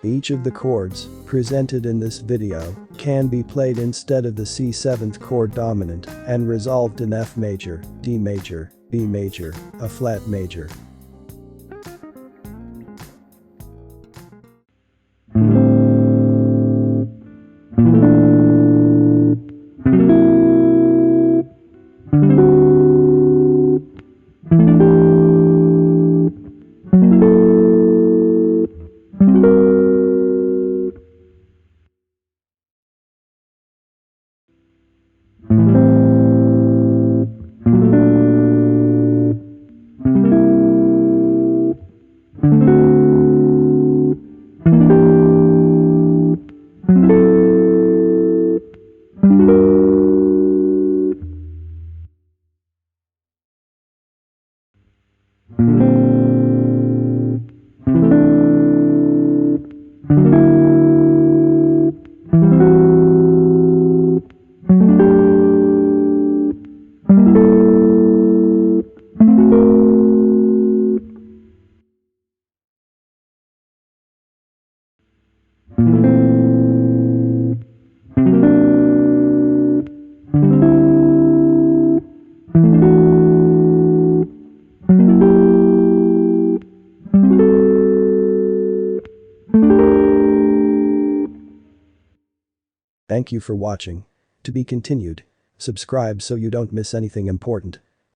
Each of the chords presented in this video can be played instead of the C7th chord dominant and resolved in F major, D major, B major, a flat major. Thank you for watching. To be continued. Subscribe so you don't miss anything important.